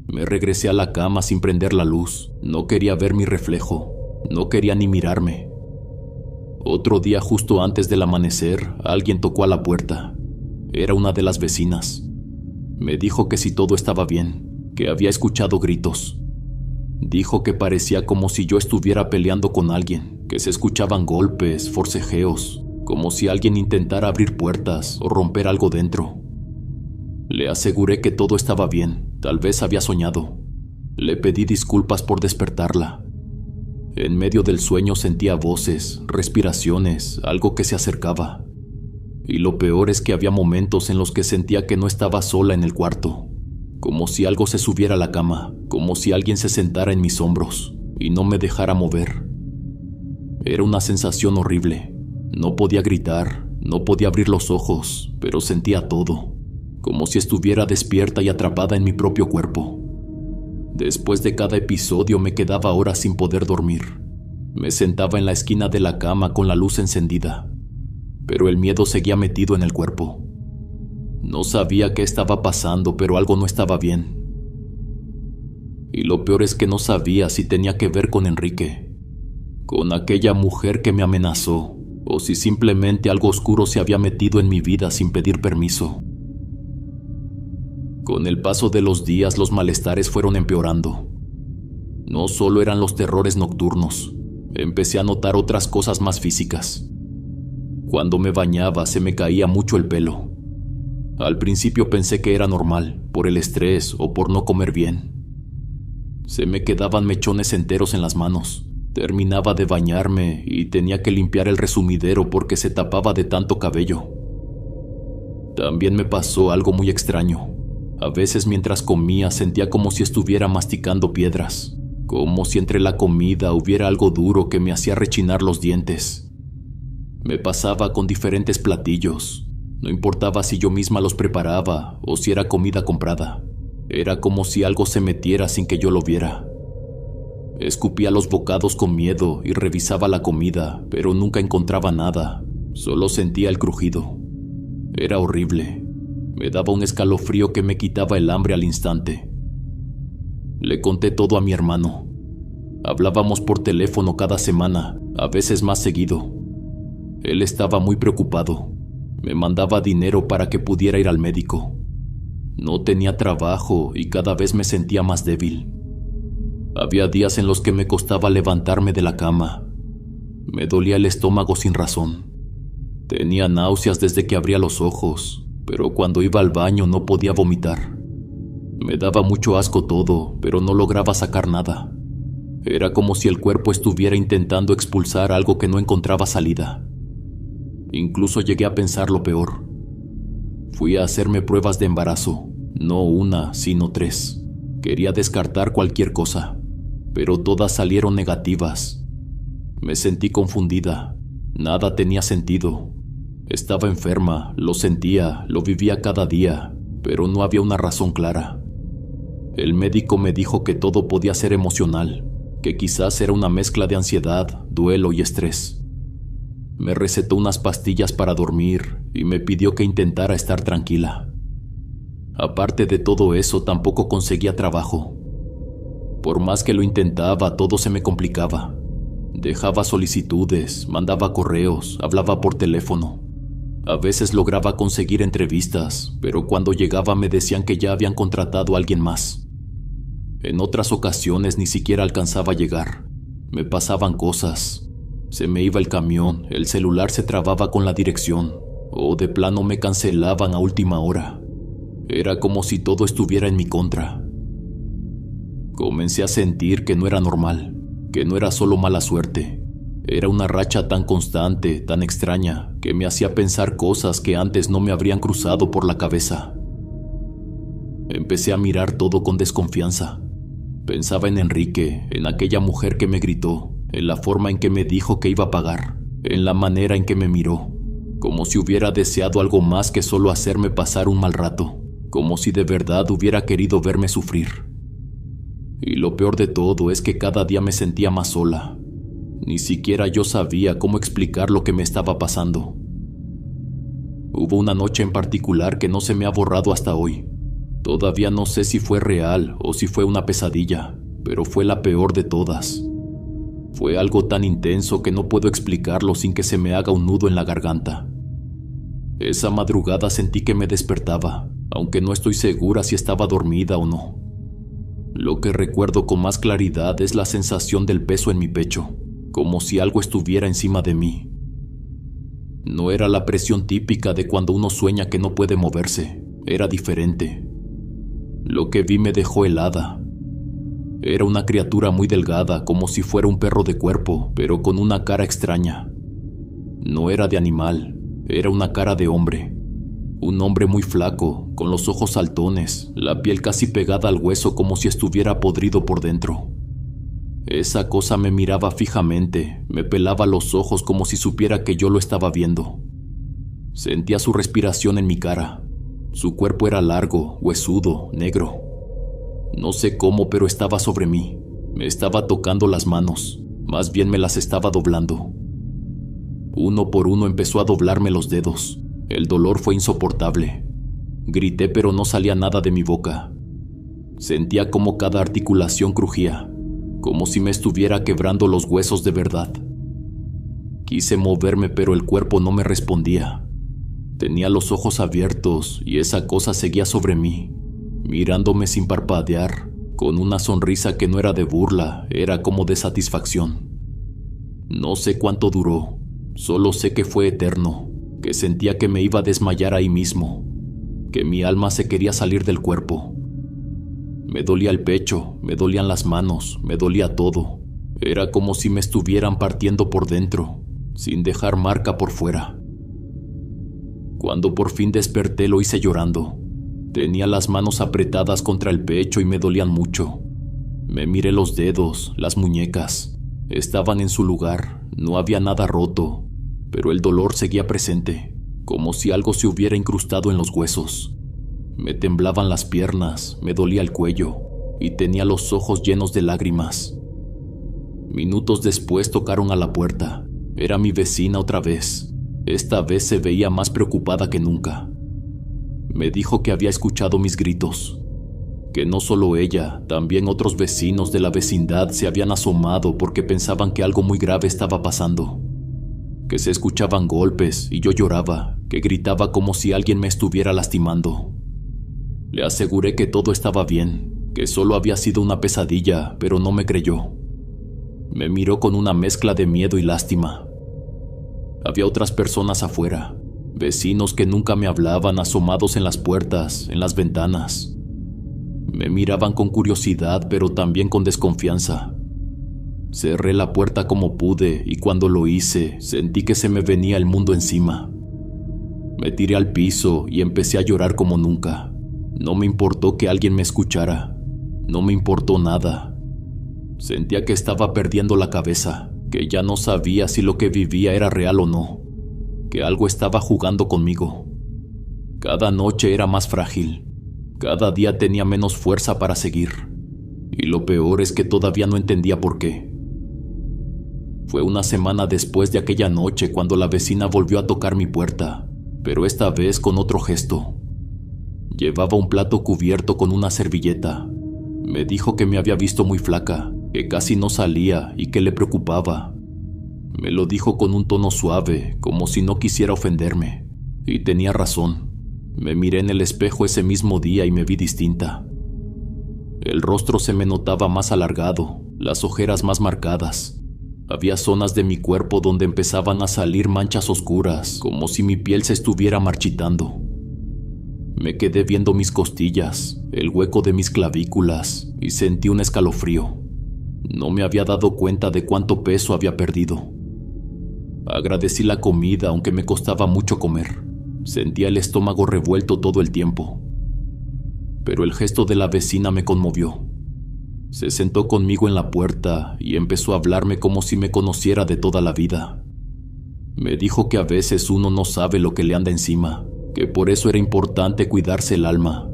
Me regresé a la cama sin prender la luz. No quería ver mi reflejo. No quería ni mirarme. Otro día, justo antes del amanecer, alguien tocó a la puerta. Era una de las vecinas. Me dijo que si todo estaba bien, que había escuchado gritos. Dijo que parecía como si yo estuviera peleando con alguien, que se escuchaban golpes, forcejeos, como si alguien intentara abrir puertas o romper algo dentro. Le aseguré que todo estaba bien, tal vez había soñado. Le pedí disculpas por despertarla. En medio del sueño sentía voces, respiraciones, algo que se acercaba. Y lo peor es que había momentos en los que sentía que no estaba sola en el cuarto. Como si algo se subiera a la cama, como si alguien se sentara en mis hombros y no me dejara mover. Era una sensación horrible. No podía gritar, no podía abrir los ojos, pero sentía todo, como si estuviera despierta y atrapada en mi propio cuerpo. Después de cada episodio me quedaba horas sin poder dormir. Me sentaba en la esquina de la cama con la luz encendida, pero el miedo seguía metido en el cuerpo. No sabía qué estaba pasando, pero algo no estaba bien. Y lo peor es que no sabía si tenía que ver con Enrique, con aquella mujer que me amenazó, o si simplemente algo oscuro se había metido en mi vida sin pedir permiso. Con el paso de los días, los malestares fueron empeorando. No solo eran los terrores nocturnos, empecé a notar otras cosas más físicas. Cuando me bañaba, se me caía mucho el pelo. Al principio pensé que era normal, por el estrés o por no comer bien. Se me quedaban mechones enteros en las manos. Terminaba de bañarme y tenía que limpiar el resumidero porque se tapaba de tanto cabello. También me pasó algo muy extraño. A veces mientras comía sentía como si estuviera masticando piedras, como si entre la comida hubiera algo duro que me hacía rechinar los dientes. Me pasaba con diferentes platillos. No importaba si yo misma los preparaba o si era comida comprada. Era como si algo se metiera sin que yo lo viera. Escupía los bocados con miedo y revisaba la comida, pero nunca encontraba nada. Solo sentía el crujido. Era horrible. Me daba un escalofrío que me quitaba el hambre al instante. Le conté todo a mi hermano. Hablábamos por teléfono cada semana, a veces más seguido. Él estaba muy preocupado. Me mandaba dinero para que pudiera ir al médico. No tenía trabajo y cada vez me sentía más débil. Había días en los que me costaba levantarme de la cama. Me dolía el estómago sin razón. Tenía náuseas desde que abría los ojos, pero cuando iba al baño no podía vomitar. Me daba mucho asco todo, pero no lograba sacar nada. Era como si el cuerpo estuviera intentando expulsar algo que no encontraba salida. Incluso llegué a pensar lo peor. Fui a hacerme pruebas de embarazo, no una, sino 3. Quería descartar cualquier cosa, pero todas salieron negativas. Me sentí confundida. Nada tenía sentido. Estaba enferma, lo sentía, lo vivía cada día, pero no había una razón clara. El médico me dijo que todo podía ser emocional, que quizás era una mezcla de ansiedad, duelo y estrés. Me recetó unas pastillas para dormir y me pidió que intentara estar tranquila. Aparte de todo eso, tampoco conseguía trabajo. Por más que lo intentaba, todo se me complicaba. Dejaba solicitudes, mandaba correos, hablaba por teléfono. A veces lograba conseguir entrevistas, pero cuando llegaba me decían que ya habían contratado a alguien más. En otras ocasiones ni siquiera alcanzaba a llegar. Me pasaban cosas. Se me iba el camión, el celular se trababa con la dirección, o de plano me cancelaban a última hora. Era como si todo estuviera en mi contra. Comencé a sentir que no era normal, que no era solo mala suerte. Era una racha tan constante, tan extraña, que me hacía pensar cosas que antes no me habrían cruzado por la cabeza. Empecé a mirar todo con desconfianza. Pensaba en Enrique, en aquella mujer que me gritó, en la forma en que me dijo que iba a pagar, en la manera en que me miró, como si hubiera deseado algo más que solo hacerme pasar un mal rato, como si de verdad hubiera querido verme sufrir. Y lo peor de todo es que cada día me sentía más sola. Ni siquiera yo sabía cómo explicar lo que me estaba pasando. Hubo una noche en particular que no se me ha borrado hasta hoy. Todavía no sé si fue real o si fue una pesadilla, pero fue la peor de todas. Fue algo tan intenso que no puedo explicarlo sin que se me haga un nudo en la garganta. Esa madrugada sentí que me despertaba, aunque no estoy segura si estaba dormida o no. Lo que recuerdo con más claridad es la sensación del peso en mi pecho, como si algo estuviera encima de mí. No era la presión típica de cuando uno sueña que no puede moverse, era diferente. Lo que vi me dejó helada. Era una criatura muy delgada, como si fuera un perro de cuerpo, pero con una cara extraña. No era de animal, era una cara de hombre. Un hombre muy flaco, con los ojos saltones, la piel casi pegada al hueso como si estuviera podrido por dentro. Esa cosa me miraba fijamente, me pelaba los ojos como si supiera que yo lo estaba viendo. Sentía su respiración en mi cara. Su cuerpo era largo, huesudo, negro. No sé cómo, pero estaba sobre mí. Me estaba tocando las manos, más bien me las estaba doblando. Uno por uno empezó a doblarme los dedos. El dolor fue insoportable. Grité, pero no salía nada de mi boca. Sentía como cada articulación crujía, como si me estuviera quebrando los huesos de verdad. Quise moverme, pero el cuerpo no me respondía. Tenía los ojos abiertos y esa cosa seguía sobre mí. mirándome sin parpadear, con una sonrisa que no era de burla, era como de satisfacción. No sé cuánto duró, solo sé que fue eterno, que sentía que me iba a desmayar ahí mismo, que mi alma se quería salir del cuerpo. Me dolía el pecho, me dolían las manos, me dolía todo. Era como si me estuvieran partiendo por dentro, sin dejar marca por fuera. Cuando por fin desperté lo hice llorando. Tenía las manos apretadas contra el pecho y me dolían mucho. Me miré los dedos, las muñecas. Estaban en su lugar, no había nada roto, pero el dolor seguía presente, como si algo se hubiera incrustado en los huesos. Me temblaban las piernas, me dolía el cuello y tenía los ojos llenos de lágrimas. Minutos después tocaron a la puerta. Era mi vecina otra vez. Esta vez se veía más preocupada que nunca. Me dijo que había escuchado mis gritos, que no solo ella, también otros vecinos de la vecindad se habían asomado porque pensaban que algo muy grave estaba pasando, que se escuchaban golpes y yo lloraba, que gritaba como si alguien me estuviera lastimando. Le aseguré que todo estaba bien, que solo había sido una pesadilla, pero no me creyó. Me miró con una mezcla de miedo y lástima. Había otras personas afuera, vecinos que nunca me hablaban asomados en las puertas, en las ventanas. Me miraban con curiosidad, pero también con desconfianza. Cerré la puerta como pude y cuando lo hice, sentí que se me venía el mundo encima. Me tiré al piso y empecé a llorar como nunca. No me importó que alguien me escuchara. No me importó nada. Sentía que estaba perdiendo la cabeza, que ya no sabía si lo que vivía era real o no, que algo estaba jugando conmigo. Cada noche era más frágil, cada día tenía menos fuerza para seguir, y lo peor es que todavía no entendía por qué. Fue una semana después de aquella noche cuando la vecina volvió a tocar mi puerta, pero esta vez con otro gesto. Llevaba un plato cubierto con una servilleta. Me dijo que me había visto muy flaca, que casi no salía y que le preocupaba. Me lo dijo con un tono suave, como si no quisiera ofenderme. Y tenía razón. Me miré en el espejo ese mismo día y me vi distinta. El rostro se me notaba más alargado, las ojeras más marcadas. Había zonas de mi cuerpo donde empezaban a salir manchas oscuras, como si mi piel se estuviera marchitando. Me quedé viendo mis costillas, el hueco de mis clavículas, y sentí un escalofrío. No me había dado cuenta de cuánto peso había perdido. Agradecí la comida, aunque me costaba mucho comer. Sentía el estómago revuelto todo el tiempo. Pero el gesto de la vecina me conmovió. Se sentó conmigo en la puerta y empezó a hablarme como si me conociera de toda la vida. Me dijo que a veces uno no sabe lo que le anda encima, que por eso era importante cuidarse el alma.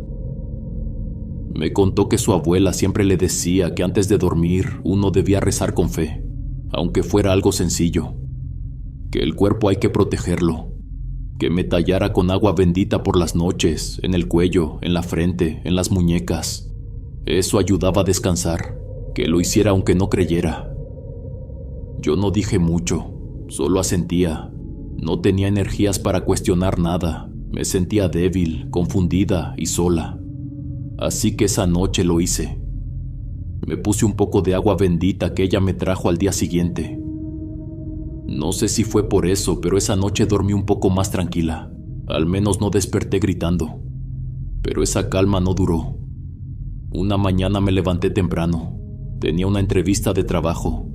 Me contó que su abuela siempre le decía que antes de dormir uno debía rezar con fe, aunque fuera algo sencillo, que el cuerpo hay que protegerlo, que me tallara con agua bendita por las noches, en el cuello, en la frente, en las muñecas. Eso ayudaba a descansar, que lo hiciera aunque no creyera. Yo no dije mucho, solo asentía. No tenía energías para cuestionar nada, me sentía débil, confundida y sola. Así que esa noche lo hice. Me puse un poco de agua bendita que ella me trajo al día siguiente. No sé si fue por eso, pero esa noche dormí un poco más tranquila. Al menos no desperté gritando. Pero esa calma no duró. Una mañana me levanté temprano. Tenía una entrevista de trabajo.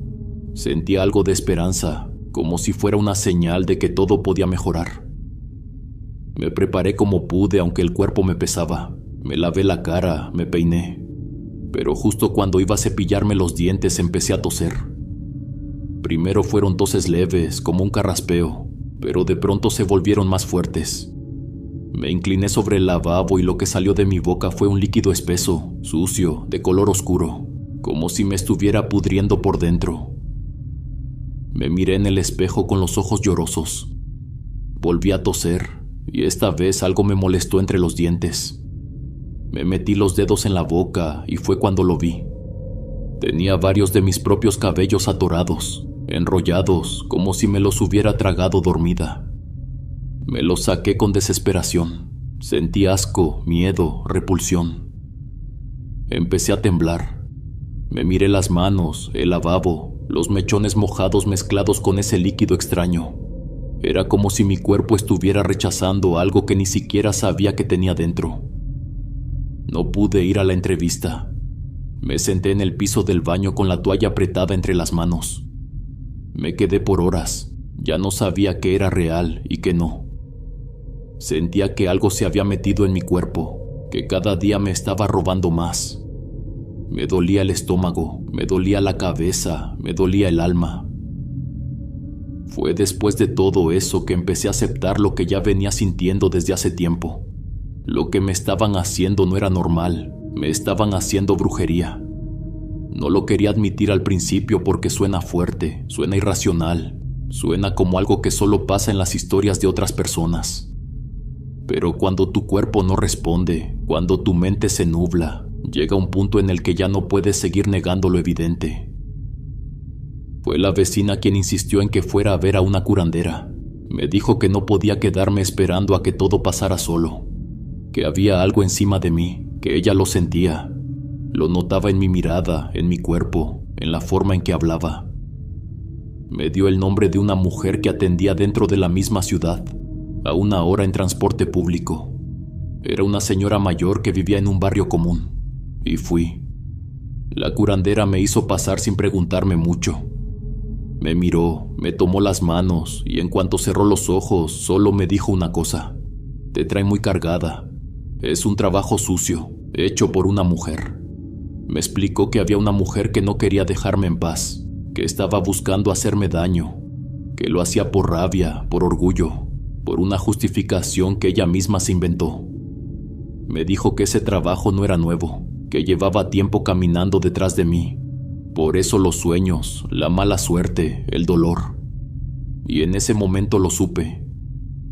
Sentía algo de esperanza, como si fuera una señal de que todo podía mejorar. Me preparé como pude, aunque el cuerpo me pesaba. Me lavé la cara, me peiné. Pero justo cuando iba a cepillarme los dientes empecé a toser. Primero fueron toses leves, como un carraspeo, pero de pronto se volvieron más fuertes. Me incliné sobre el lavabo y lo que salió de mi boca fue un líquido espeso, sucio, de color oscuro, como si me estuviera pudriendo por dentro. Me miré en el espejo con los ojos llorosos. Volví a toser, y esta vez algo me molestó entre los dientes. Me metí los dedos en la boca y fue cuando lo vi. Tenía varios de mis propios cabellos atorados, enrollados, como si me los hubiera tragado dormida. Me los saqué con desesperación. Sentí asco, miedo, repulsión. Empecé a temblar. Me miré las manos, el lavabo, los mechones mojados mezclados con ese líquido extraño. Era como si mi cuerpo estuviera rechazando algo que ni siquiera sabía que tenía dentro. No pude ir a la entrevista. Me senté en el piso del baño con la toalla apretada entre las manos. Me quedé por horas. Ya no sabía qué era real y qué no. Sentía que algo se había metido en mi cuerpo, que cada día me estaba robando más. Me dolía el estómago, me dolía la cabeza, me dolía el alma. Fue después de todo eso que empecé a aceptar lo que ya venía sintiendo desde hace tiempo. Lo que me estaban haciendo no era normal, me estaban haciendo brujería. No lo quería admitir al principio porque suena fuerte, suena irracional, suena como algo que solo pasa en las historias de otras personas. Pero cuando tu cuerpo no responde, cuando tu mente se nubla, llega un punto en el que ya no puedes seguir negando lo evidente. Fue la vecina quien insistió en que fuera a ver a una curandera. Me dijo que no podía quedarme esperando a que todo pasara solo, que había algo encima de mí, que ella lo sentía. Lo notaba en mi mirada, en mi cuerpo, en la forma en que hablaba. Me dio el nombre de una mujer que atendía dentro de la misma ciudad, a una hora en transporte público. Era una señora mayor que vivía en un barrio común, y fui. La curandera me hizo pasar sin preguntarme mucho. Me miró, me tomó las manos, y en cuanto cerró los ojos, solo me dijo una cosa: te trae muy cargada. Es un trabajo sucio, hecho por una mujer. Me explicó que había una mujer que no quería dejarme en paz, que estaba buscando hacerme daño, que lo hacía por rabia, por orgullo, por una justificación que ella misma se inventó. Me dijo que ese trabajo no era nuevo, que llevaba tiempo caminando detrás de mí. Por eso los sueños, la mala suerte, el dolor. Y en ese momento lo supe.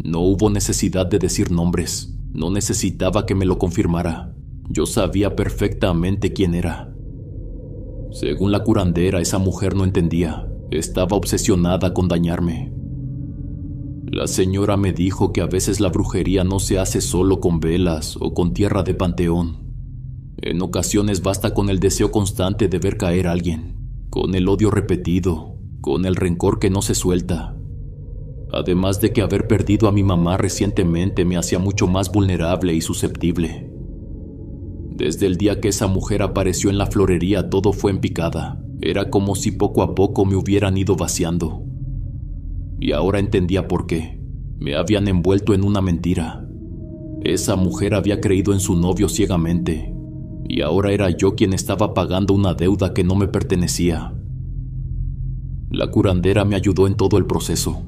No hubo necesidad de decir nombres, no necesitaba que me lo confirmara. Yo sabía perfectamente quién era. Según la curandera, esa mujer no entendía, estaba obsesionada con dañarme. La señora me dijo que a veces la brujería no se hace solo con velas o con tierra de panteón. En ocasiones basta con el deseo constante de ver caer a alguien, con el odio repetido, con el rencor que no se suelta. Además de que haber perdido a mi mamá recientemente me hacía mucho más vulnerable y susceptible. Desde el día que esa mujer apareció en la florería todo fue en picada. Era como si poco a poco me hubieran ido vaciando. Y ahora entendía por qué. Me habían envuelto en una mentira. Esa mujer había creído en su novio ciegamente, y ahora era yo quien estaba pagando una deuda que no me pertenecía. La curandera me ayudó en todo el proceso.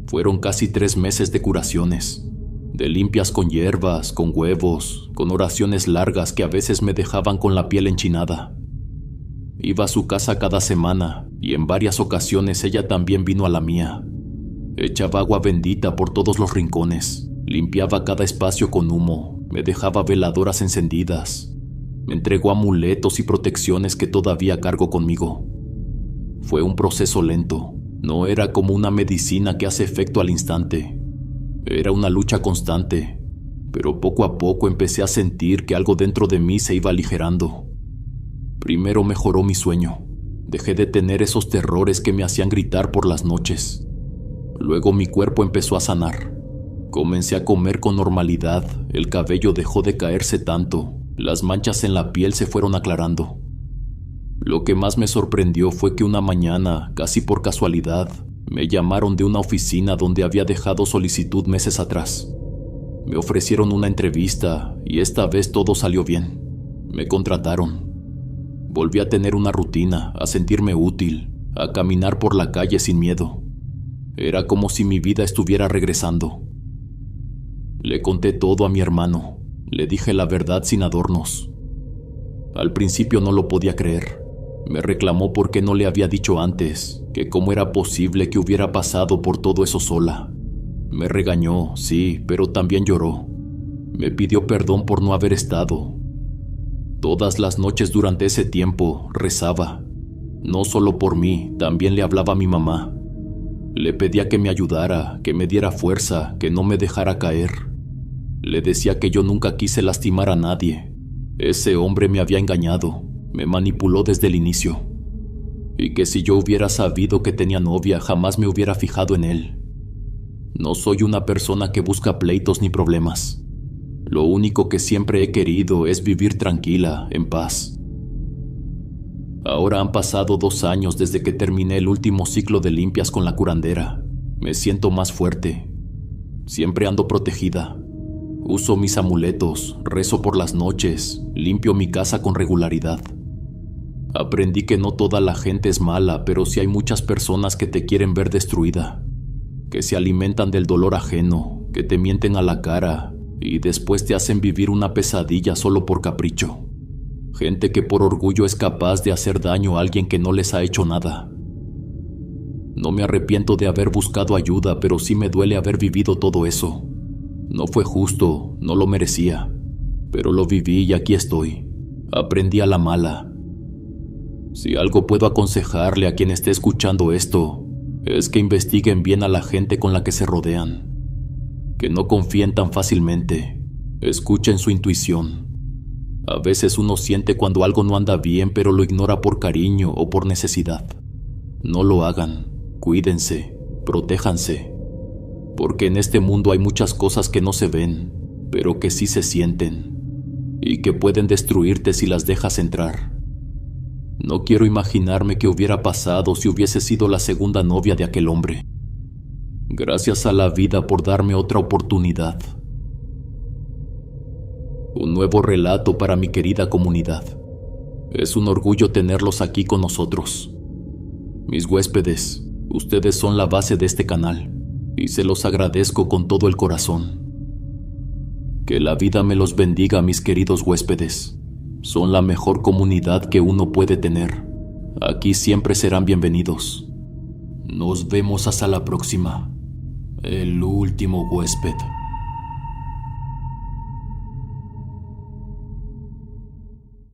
Fueron casi 3 meses de curaciones, de limpias con hierbas, con huevos, con oraciones largas que a veces me dejaban con la piel enchinada. Iba a su casa cada semana y en varias ocasiones ella también vino a la mía. Echaba agua bendita por todos los rincones, limpiaba cada espacio con humo, me dejaba veladoras encendidas, me entregó amuletos y protecciones que todavía cargo conmigo. Fue un proceso lento, no era como una medicina que hace efecto al instante. Era una lucha constante, pero poco a poco empecé a sentir que algo dentro de mí se iba aligerando. Primero mejoró mi sueño, dejé de tener esos terrores que me hacían gritar por las noches. Luego mi cuerpo empezó a sanar. Comencé a comer con normalidad, el cabello dejó de caerse tanto, las manchas en la piel se fueron aclarando. Lo que más me sorprendió fue que una mañana, casi por casualidad, me llamaron de una oficina donde había dejado solicitud meses atrás. Me ofrecieron una entrevista y esta vez todo salió bien. Me contrataron. Volví a tener una rutina, a sentirme útil, a caminar por la calle sin miedo. Era como si mi vida estuviera regresando. Le conté todo a mi hermano, le dije la verdad sin adornos. Al principio no lo podía creer. Me reclamó porque no le había dicho antes, que cómo era posible que hubiera pasado por todo eso sola. Me regañó, sí, pero también lloró. Me pidió perdón por no haber estado. Todas las noches durante ese tiempo rezaba. No solo por mí, también le hablaba a mi mamá. Le pedía que me ayudara, que me diera fuerza, que no me dejara caer. Le decía que yo nunca quise lastimar a nadie, Ese hombre me había engañado, me manipuló desde el inicio. Y que si yo hubiera sabido que tenía novia, jamás me hubiera fijado en él. No soy una persona que busca pleitos ni problemas. Lo único que siempre he querido es vivir tranquila, en paz. Ahora han pasado 2 años desde que terminé el último ciclo de limpias con la curandera. Me siento más fuerte. Siempre ando protegida. Uso mis amuletos, rezo por las noches, limpio mi casa con regularidad. Aprendí que no toda la gente es mala, pero sí hay muchas personas que te quieren ver destruida, que se alimentan del dolor ajeno, que te mienten a la cara y después te hacen vivir una pesadilla solo por capricho. Gente que por orgullo es capaz de hacer daño a alguien que no les ha hecho nada. No me arrepiento de haber buscado ayuda, pero sí me duele haber vivido todo eso. No fue justo, no lo merecía, pero lo viví y aquí estoy. Aprendí a la mala. Si algo puedo aconsejarle a quien esté escuchando esto, es que investiguen bien a la gente con la que se rodean. Que no confíen tan fácilmente. Escuchen su intuición. A veces uno siente cuando algo no anda bien, pero lo ignora por cariño o por necesidad. No lo hagan. Cuídense. Protéjanse. Porque en este mundo hay muchas cosas que no se ven, pero que sí se sienten. Y que pueden destruirte si las dejas entrar. No quiero imaginarme qué hubiera pasado si hubiese sido la segunda novia de aquel hombre. Gracias a la vida por darme otra oportunidad. Un nuevo relato para mi querida comunidad. Es un orgullo tenerlos aquí con nosotros. Mis huéspedes, ustedes son la base de este canal, y se los agradezco con todo el corazón. Que la vida me los bendiga, mis queridos huéspedes. Son la mejor comunidad que uno puede tener. Aquí siempre serán bienvenidos. Nos vemos hasta la próxima. El último huésped.